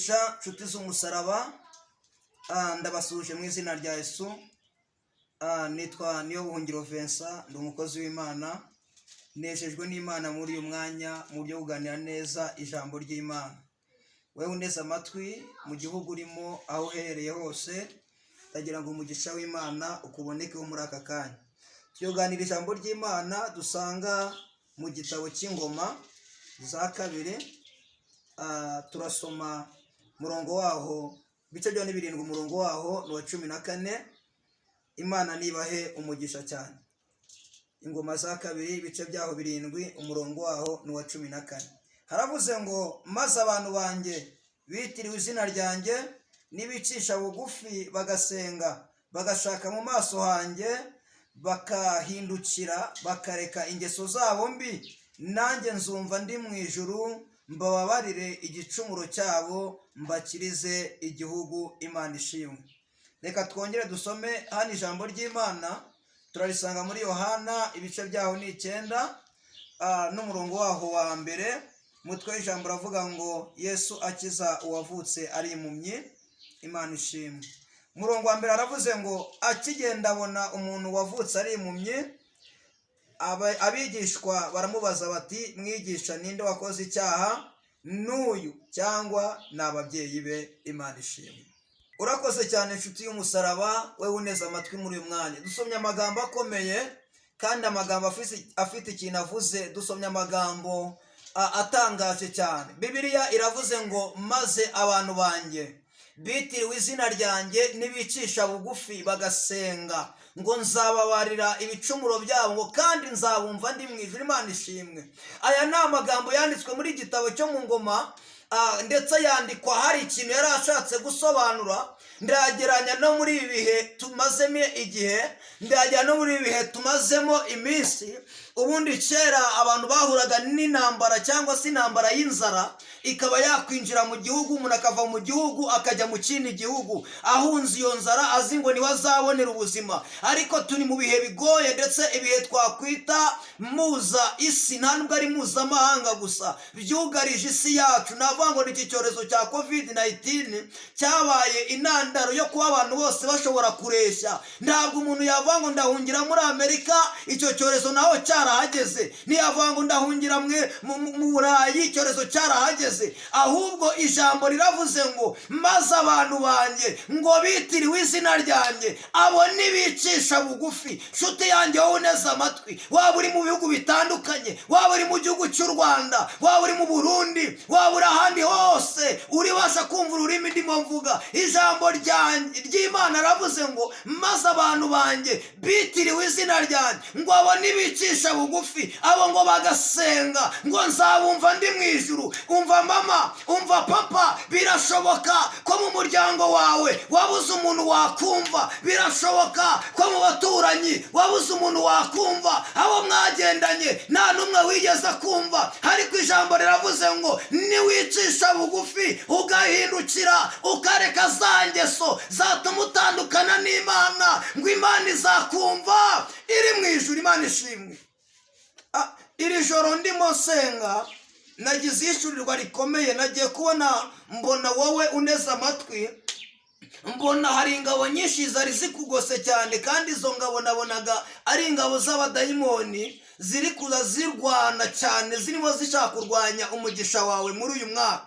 imigisha nshuti z'umusaraba, ndabasuje mu izina rya Yesu. Nitwa Niyobuhungiro Vencent, ndi umukozi w'Imana, nejejwe n'Imana muri uyu mwanya mu byo kuganira neza ijambo ry'Imana. Wewe uneze amatwi mu gihugu urimo aho uherereye hose, ndagira ngo umugisha w'Imana ukubonekeho muri aka kanya. Tuyoganira ijambo ry'Imana dusanga mu gitabo cy'Ingoma za kabiri, turasoma murongo waho bice byo ni 7 umurongo waho ni wa 14. Imana Ibahe Imigisha cyane. Ingoma za kabiri bice byaho 7 umurongo waho ni wa 14. Haravuze ngo maze abantu banjye bitiriwe izina ryanjye nibicisha bugufi bagasenga bagashaka mu maso hanjye bakahindukira bakareka ingeso zabo mbi, nanjye nzumva ndi mu ijuru mbababarire igicumuro cyabo mbakirize igihugu. Imana ishimwe. Reka twongere dusome hano ijambo ry'Imana, turarisanga muri Yohana ibice byaho ni 9 n'umurongo waho wa mbere. Mutwe w'ijambo ravuga ngo Yesu akiza uwavutse ari impumyi. Imana ishimwe. Murongo wa mbere aravuze ngo akigenda abona umuntu wavutse ari impumyi, abigishwa baramubaza bati mwigisha ninde wakoze icyaha, n'uyu cyangwa n'ababyeyi be? Imana ishimwe. Urakoze cyane inshuti y'umusaraba, wewe uneze amatwi muri uyu mwanya. Dusomye amagambo akomeye kandi amagambo afite ikintu avuze. Dusomye amagambo atangaje cyane. Bibiliya iravuze ngo maze abantu banjye bitiriwe izina ryanjye nibicisha bugufi bagasenga ngo nzababarira ibicumuro byabo ngo kandi nzabumva ndi mu ijuru. Imana ishimwe. Aya ni amagambo yanditswe muri gitabo cyo mu Ngoma, ndetse yandikwa hari ikintu yari ashatse gusobanura. Ndageranya no muri ibi bihe tumazemo igihe, ndageranya no muri ibi bihe tumazemo iminsi. Ubundi kera abantu bahuraga n'intambara cyangwa se intambara y'inzara, ikaba yakwinjira mu gihugu, umuntu akava mu gihugu akajya mu kindi gihugu ahunze iyo nzara azi ngo niwe azabonera ubuzima. Ariko turi mu bihe bigoye, ndetse ibihe twakwita muza isi, nta nubwo ari mpuzamahanga gusa, byugarije isi yacu. Navuga ngo ni iki cyorezo cya COVID-19 cyabaye intandaro yo kuba abantu bose bashobora kureshya. Ntabwo umuntu yavuga ngo ndahungira muri Amerika, icyo cyorezo naho cyarahageze. Ntiyavuga ngo ndahungira mu Burayi, icyorezo cyarahageze. Ahubwo ijambo riravuze ngo maze abantu banjye ngo bitiriwe izina ryanjye abo nibicisha bugufi. Nshuti yanjye wowe uneze amatwi, waba uri mu bihugu bitandukanye, waba uri mu gihugu cy'u Rwanda, waba uri mu Burundi, waba uri ahandi hose uribasha kumva ururimi ndimo mvuga, ijambo ry'Imana aravuze ngo maze abantu banjye bitiriwe izina ryanjye ngo abo nibicisha bugufi abo ngo bagasenga ngo nzabumva ndi mu ijuru. Umva mama, umva papa, birashoboka ko mu muryango wawe wabuze umuntu wakumva, birashoboka ko mu baturanyi wabuze umuntu wakumva, abo mwagendanye nta n'umwe wigeze kumva. Ariko ijambo riravuze ngo niwicisha bugufi ugahindukira ukareka za ngeso zatuma utandukana n'Imana, ngo Imana izakumva iri mu ijuru. Imana ishimwe. Iri joro ndimo senga nagize ishurirwa rikomeye. Nagiye kubona mbona wowe uneze amatwi, mbona hari ingabo nyinshi zari zikugose cyane, kandi izo ngabo nabonaga ari ingabo z'abadayimoni ziri kuza zirwana cyane, zirimo zishaka kurwanya umugisha wawe muri uyu mwaka.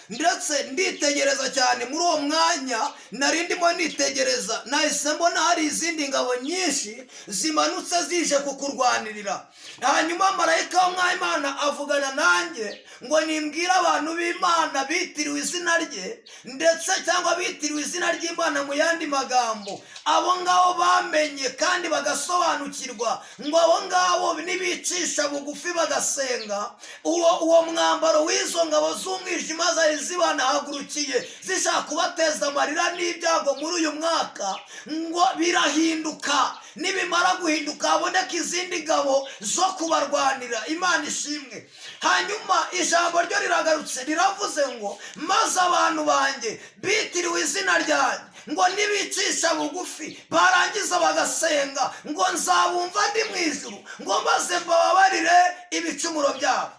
Ndetse nditegereza cyane muri uwo mwanya nari ndimo nitegereza, nahise mbona hari izindi ngabo nyinshi zimanutse zije kukurwanirira. Hanyuma marayika w'Imana avugana nanjye ngo nimbwira abantu b'Imana bitiriwe izina rye, ndetse cyangwa bitiriwe izina ry'Imana mu yandi magambo, abo ngabo bamenye kandi bagasobanukirwa ngo abo ngabo nibicisha bugufi bagasenga, uwo mwambaro w'izo ngabo z'umwijima zari zibanahagurukiye zishaka kubateza amarira n'ibyago muri uyu mwaka, ngo birahinduka. Nibimara guhinduka haboneka izindi ngabo zo kubarwanira. Imana ishimwe. Hanyuma ijambo ryo riragarutse riravuze ngo maze abantu banjye bitiriwe izina ryanjye ngo nibicisha bugufi barangiza bagasenga ngo nzabumva ndi mu ijuru ngo maze mbababarire ibicumuro byabo.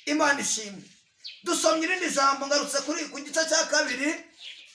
Imana ishimwe. dusomye irindi jambo ngarutse kuri ku gice cya 2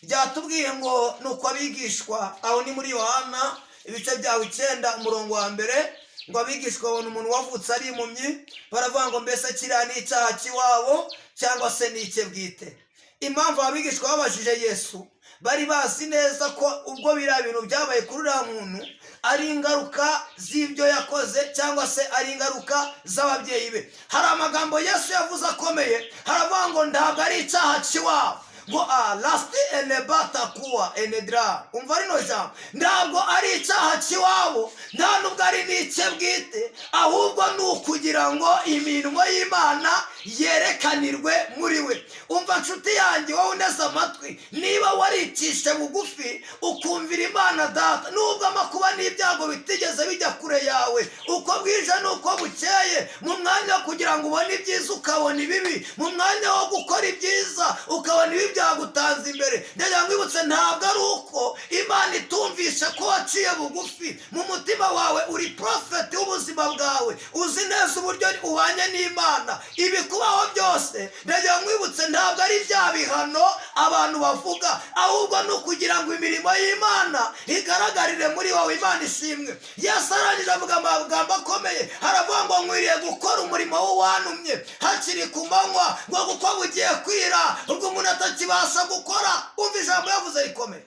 ryatubwiye ngo nuko abigishwa, aho ni muri Yohana ibice byawe 9 umurongo wa 1, ngo abigishwa babona umuntu wavutse ari impumyi, baravuga ngo mbese kiriya ni icyaha kiwabo cyangwa se ni icye bwite. Impamvu abigishwa babajije Yesu, bari bazi neza ko ubwo biriya bintu byabaye kuri uriya muntu ari ingaruka z'ibyo yakoze cyangwa se ari ingaruka z'ababyeyi be. Hari amagambo Yesu yavuze akomeye, haravuga ngo ntabwo ari icyaha kiwabo, ngo lasti enebata kuwa enedra. Umva rino jambo, ntabwo ari icyaha kiwabo, nta nubwo ari n'icye bwite, ahubwo ni ukugira ngo imirimo y'Imana yerekanirwe muri we. Umva nshuti yanjye, wowe uneze amatwi, niba waricishe bugufi ukumvira Imana Data, nubwo amakuba n'ibyago bitigeze bijya kure yawe, uko bwije n'uko bukeye, mu mwanya wo kugira ngo ubone ibyiza ukabona ibibi, mu mwanya wo gukora ibyiza ukabona ibibi byagutanze imbere. Ndagira ngo wibutse, ntabwo ari uko Imana itumvishe ko waciye bugufi. Mu mutima wawe uri profeti w'ubuzima bwawe, uzi neza uburyo ubanye n'Imana. Ibikubaho byose, ndagira ngo wibutse, ntabwo ari bya bihano abantu bavuga, ahubwo ni ukugira ngo imirimo y'Imana igaragarire muri wowe. Imana ishimwe. Yesu arangije avuga amagambo akomeye, haravuga ngo nkwiriye gukora umurimo w'uwantumye hakiri ku manywa, ngo kuko bugiye kwira ubwo umuntu atakibasha gukora. Umva ijambo yavuze rikomeye,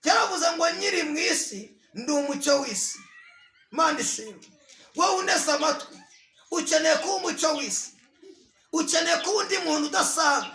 yaravuze ngo nyiri mu isi ndi umucyo w'isi. Imana ishimwe. Wowe unese amatwi, ukeneye kuba umucyo w'isi, ukeneye kuba undi muntu udasanzwe.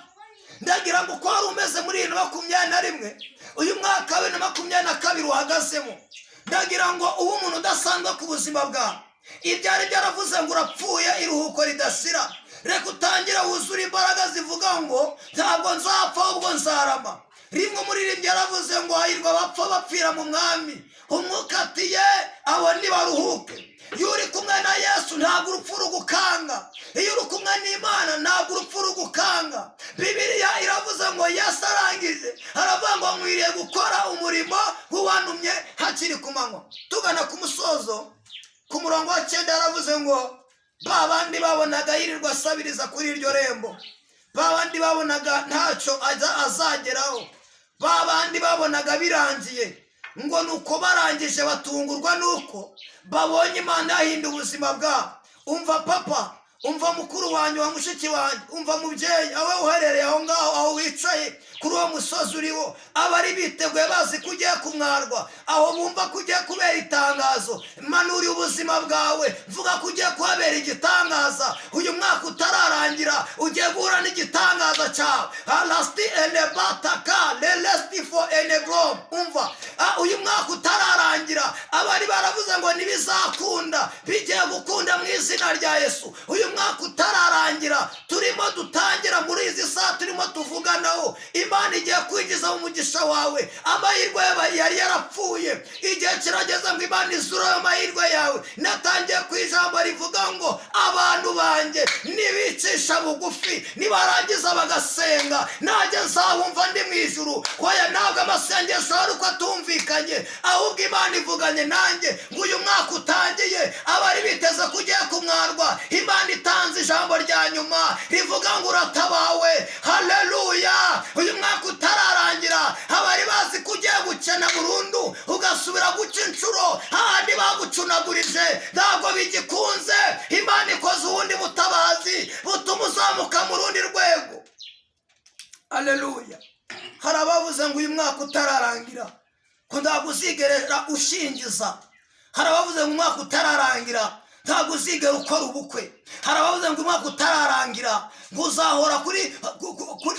Ndagira ngo uko wari umeze muri 2021, uyu mwaka wa 2022 uhagazemo, ndagira ngo ube umuntu udasanzwe ku buzima bwawe. Ibyari byaravuze ngo urapfuye iruhuko ridashira, reka utangire wuzure imbaraga zivuga ngo ntabwo nzapfa ahubwo nzarama. Rimwe umuririmbyi yaravuze ngo hahirwa abapfa bapfira mu mwami, umwuka ati ye abo nibaruhuke. Iyo uri kumwe na Yesu ntabwo urupfu rugukanga, iyo uri kumwe n'Imana ntabwo urupfu rugukanga. Bibiliya iravuze ngo Yesu arangije aravuga ngo nkwiriye gukora umurimo w'uwantumye hakiri ku manywa. Tugana ku musozo, ku murongo wa 9 yaravuze ngo babandi babonaga yirirwa asabiriza kuri iryo rembo, babandi babonaga ntacyo azageraho, babandi babonaga birangiye, ngo nuko barangije batungurwa nuko babonye Imana yahinda ubuzima bwabo. Umva papa, umva mukuru wanyu wa mushiki wanyu, umva mubyeyi, awe uherereye aho ngaho aho wicaye kuri uwo musozi uriho, abari biteguye bazi ko ugiye kumwarwa, aho bumva ko ugiye kubera itangazo, manura ubuzima bwawe, vuga ko ugiye kuhabera igitangaza. Uyu mwaka utararangira ugiye guhura n'igitangaza cyawe. Lasti enebataka lelesti fo enegrom. Umva, uyu mwaka utararangira abari baravuze ngo ntibizakunda bigiye gukunda mu izina rya Yesu. Uyu mwaka utararangira turimo dutangira muri izi saa turimo tuvuganaho, Imana igiye kwinjiza mu mugisha wawe. Amahirwe yari yarapfuye, igihe kirageze ngo Imana izure ayo mahirwe yawe. Natangiye ku ijambo rivuga ngo abantu banjye nibicisha bugufi, nibarangiza bagasenga, najye nzabumva ndi mu ijuru. Hoya ntabwo amasengesho ari uko atumvikanye, ahubwo Imana ivuganye nanjye ngo uyu mwaka utangiye abari biteze ko ugiye kumwarwa, Imana itanze ijambo rya nyuma rivuga ngo uratabawe. Haleluya. Uyu mwaka utararangira abari bazi ko ugiye gukena burundu ugasubira guca inshuro ahandi bagucunagurije, ntabwo bigikunze. Imana ikoze ubundi butabazi butuma uzamuka mu rundi rwego. Haleluya. Hari abavuze ngo uyu mwaka utararangira ko ntabwo uzigerera ushingiza. Hari abavuze ngo umwaka utararangira ntabwo uzigera ukora ubukwe. Hari abavuze ngo umwaka utararangira ngo uzahora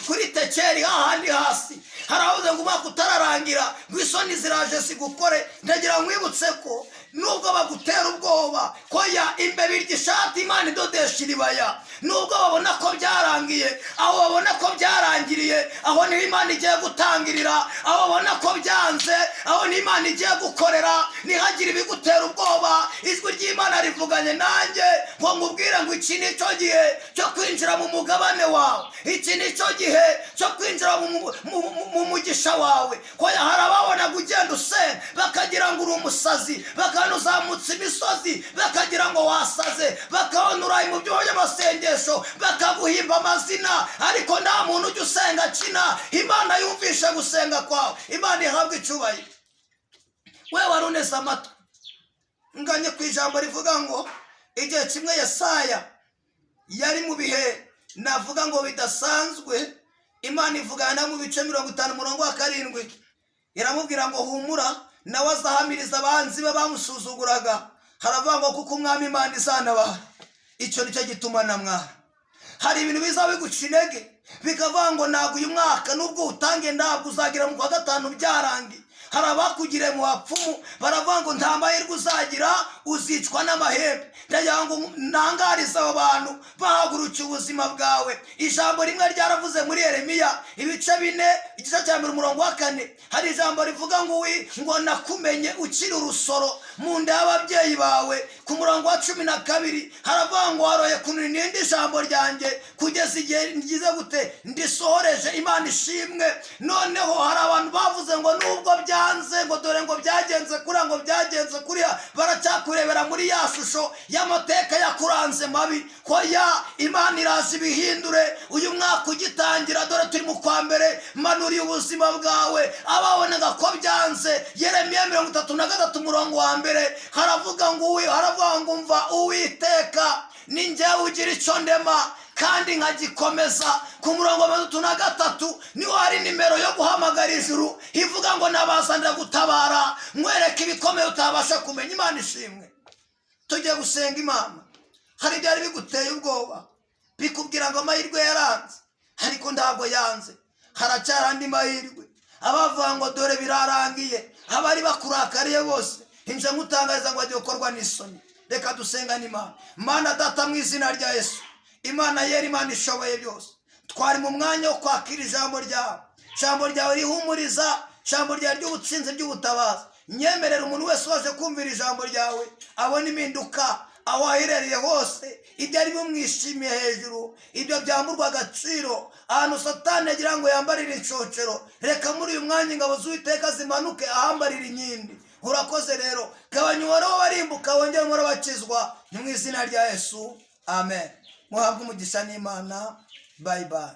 kuri tekeri hahandi hasi. Hari abavuze ngo umwaka utararangira ngo isoni ziraje zigukore. Ndagira nkwibutse ko nubwo bagutera ubwoba ko ya imbere igishati Imana idodesha iribaya, nubwo babona ko byarangiye, aho babona ko byarangiriye, aho ni Imana igiye gutangirira, aho babona ko byanze, aho ni Imana igiye gukorera. Nihagire ibigutera ubwoba, ijwi ry'Imana rivuganye nanjye ngo ngubwire ngo iki ni cyo gihe cyo kwinjira mu mugabane wawe, iki ni cyo gihe cyo kwinjira mu mu mugisha wawe. Hoya hari ababonaga ugenda usenga bakagira ngo uri umusazi, bakabona uzamutse imisozi bakagira ngo wasaze, bakabona urayi mu byumba by'amasengesho bakaguhimba amazina, ariko nta muntu ujya usenga akina. Imana yumvishe gusenga kwawe, Imana ihabwe icyubahiro. We wari uneze amatwi nganye ku ijambo rivuga ngo igihe kimwe Yesaya yari mu bihe navuga ngo bidasanzwe. Imana ivugana mu bice 50 umurongo wa 7 iramubwira ngo humura, nawe azahamiriza abanzi be bamusuzuguraga. Haravuga ngo kuko umwami Imana izanabara. Icyo nicyo gituma namwara. Hari ibintu biza biguca intege bikavuga ngo ntabwo uyu mwaka nubwo utange ntabwo uzagira mu kwa 5 byarangiye. Hari abakugire mu bapfumu baravuga ngo nta mahirwe uzagira, uzicwa n'amahembe. Ndagira ngo ntangarize abo bantu bahagurukiye ubuzima bwawe. Ijambo rimwe ryaravuze muri Yeremiya ibice 4 igice cya 1 umurongo wa 4. Hari ijambo rivuga ngo nakumenye ukiri urusoro mu nda y'ababyeyi bawe. Ku murongo wa 12 haravuga ngo waroye kunini ijambo ryanjye kugeza igihe ngize gute ndisohoreje. Imana ishimwe. Noneho hari abantu bavuze ngo nubwo byanze ngo dore ngo byagenze kuri ngo byagenze kuri, baracyakurebera muri ya shusho y'amateka yakuranze mabi. Hoya Imana irazi bihindure. Uyu mwaka ugitangira dore turi mu kwa mbere, manuriye ubuzima bwawe. Ababonaga ko byanze, Yeremiya 33 umurongo wa 1 haravuga ngo umva Uwiteka ni njyewe ugira icyo ndema kandi nkagikomeza. Ku murongo wa 33 niho hari nimero yo guhamagara ijuru ivuga ngo nabazanira gutabara, mwereke ibikomeye utabasha kumenya. Imana ishimwe. Tugiye gusenga Imana. Hari byari biguteye ubwoba bikubwira ngo amahirwe yaranze, ariko ntabwo yanze, haracyari andi mahirwe. Abavuga ngo dore birarangiye, abari bakurakariye bose inje mutangariza ngo agiye gukorwa n'isoni. Reka dusengane Imana. Mana Data mu izina rya Yesu, Imana yera, Imana ishoboye byose, twari mu mwanya wo kwakira ijambo ryawe. Ijambo ryawe rihumuriza, ijambo ryawe ry'ubutsinzi ry'ubutabazi. Nyemerera umuntu wese waje kumvira ijambo ryawe abona impinduka aho aherereye hose. Ibyo ari bumwishimiye hejuru, ibyo byamburwa agaciro, ahantu Satani agira ngo yambarire inshocero, reka muri uyu mwanya ingabo z'Uwiteka zimanuke ahambarire inkindi. Urakoze rero, gabanya umubare w'abarimbuka wongere umubare w'abakizwa, ni mu izina rya Yesu, amen. Muhabwe umugisha n'Imana. Bye bye.